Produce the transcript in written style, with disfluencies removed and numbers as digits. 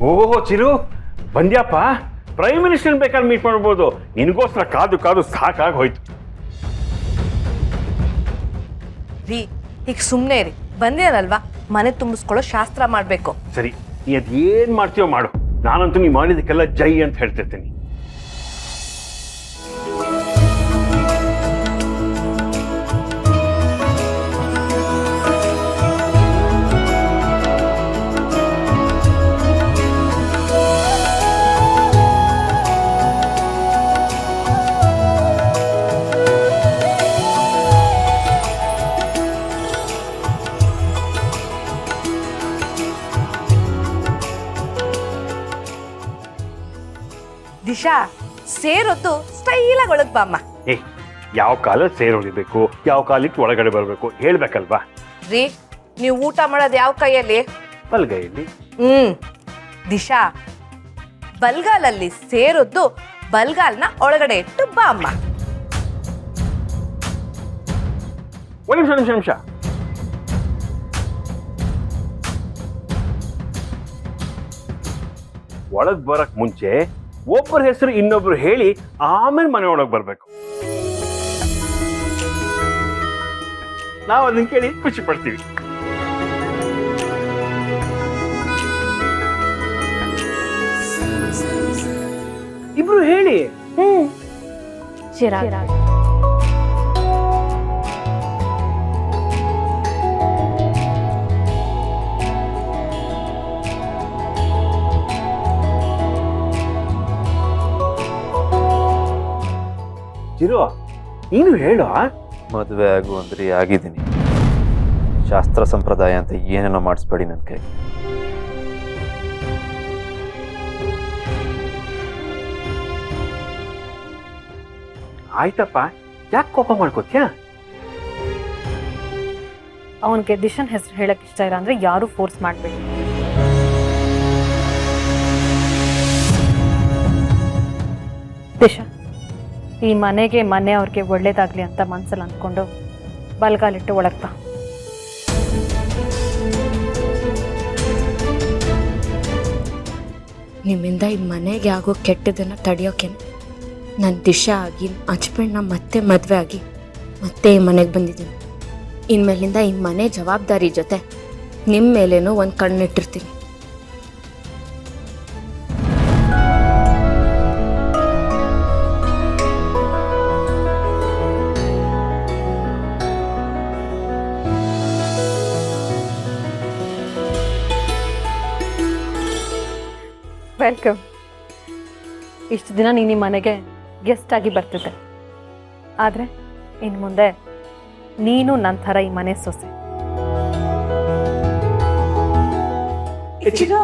ಓಹೋ Chiru, ಬಂದ್ಯಪ್ಪ. Prime minister ಬೇಕಾದ್ರೆ meet ಮಾಡ್ಬೋದು. ನಿನಗೋಸ್ಕರ ಕಾದು ಕಾದು ಸಾಕಾಗಿ ಹೋಯ್ತು. ರೀ, ಈಗ ಸುಮ್ಮನೆ ರೀ. ಬಂದೇನಲ್ವಾ, ಮನೆ ತುಂಬಿಸ್ಕೊಳ್ಳೋ ಶಾಸ್ತ್ರ ಮಾಡಬೇಕು. ಸರಿ, ನೀ ಅದು ಏನು ಮಾಡ್ತೀಯೋ ಮಾಡು. ನಾನಂತೂ ನೀ ಮಾಡಿದಕ್ಕೆಲ್ಲ ಜೈ ಅಂತ ಹೇಳ್ತಿರ್ತೀನಿ. ದಿಶಾ, ಸೇರೊತ್ತು ಸ್ಟೈಲಾಗಿ ಒಳಗ್ ಬಾಮ್ಮ. ಯಾವ ಕಾಲಕ್ಕೆ ಸೇರ್ ಹೊಡಿಬೇಕು, ಯಾವ ಕಾಲಕ್ಕೆ ಒಳಗಡೆ ಬರಬೇಕು ಹೇಳ್ಬೇಕಲ್ವಾ? ರೀ, ನೀವು ಊಟ ಮಾಡೋದು ಯಾವ ಕೈಯಲ್ಲಿ? ಬಲ್ಗೈಯಲ್ಲಿ. ದಿಶಾ, ಬಲ್ಗಾಲಲ್ಲಿ ಸೇರೊದ್ದು ಬಲ್ಗಾಲ್ನ ಒಳಗಡೆ ಇಟ್ಟು ಬಾ ಅಮ್ಮ. ಒಂದು ನಿಮಿಷ. ಒಳಗ್ ಬರಕ್ ಮುಂಚೆ ಒಬ್ಬರ ಹೆಸರು ಇನ್ನೊಬ್ರು ಹೇಳಿ ಆಮೇಲೆ ಮನೆ ಒಳಗೆ ಬರ್ಬೇಕು. ನಾವು ಅದನ್ನ ಕೇಳಿ ಖುಷಿ ಪಡ್ತೀವಿ. ಇಬ್ರು ಹೇಳಿ. ಚಿರಾಗ್. ಚಿರು, ನೀನು ಹೇಳು. ಮದುವೆ ಆಗು ಅಂದ್ರೆ ಆಗಿದ್ದೀನಿ. ಶಾಸ್ತ್ರ ಸಂಪ್ರದಾಯ ಅಂತ ಏನೇನೋ ಮಾಡಿಸ್ಬೇಡಿ ನನ್ನ ಕೈ. ಆಯ್ತಪ್ಪ, ಯಾಕೆ ಕೋಪ ಮಾಡ್ಕೋತ್ಯಾ? ಅವನಿಗೆ ದಿಶನ್ ಹೆಸರು ಹೇಳಕ್ ಇಷ್ಟ ಇಲ್ಲ ಅಂದ್ರೆ ಯಾರು ಫೋರ್ಸ್ ಮಾಡ್ಬೇಡಿ. ದಿಶಾ, ಈ ಮನೆಗೆ ಮನೆಯವ್ರಿಗೆ ಒಳ್ಳೇದಾಗ್ಲಿ ಅಂತ ಮನ್ಸಲ್ಲಿ ಅಂದ್ಕೊಂಡು ಬಲ್ಗಾಲಿಟ್ಟು ಒಳಗ್ತಾ. ನಿಮ್ಮಿಂದ ಈ ಮನೆಗೆ ಆಗೋ ಕೆಟ್ಟದನ್ನು ತಡೆಯೋಕೆ ನಾನು ದಿಶಾ ಆಗಿ ಹಸ್ಬೆಂಡ್ನ ಮತ್ತೆ ಮದುವೆ ಆಗಿ ಮತ್ತೆ ಈ ಮನೆಗೆ ಬಂದಿದ್ದೀನಿ. ಇನ್ಮೇಲಿಂದ ಈ ಮನೆ ಜವಾಬ್ದಾರಿ ಜೊತೆ ನಿಮ್ಮ ಮೇಲೇನೂ ಒಂದು ಕಣ್ಣಿಟ್ಟಿರ್ತೀನಿ. ವೆಲ್ಕಮ್. ಇಷ್ಟು ದಿನ ನೀನು ಈ ಮನೆಗೆ ಗೆಸ್ಟ್ ಆಗಿ ಬರ್ತಿದ್ದೆ, ಆದರೆ ಇನ್ನು ಮುಂದೆ ನೀನು ನನ್ನ ಥರ ಈ ಮನೆ ಸೊಸೆ. ಚಿರು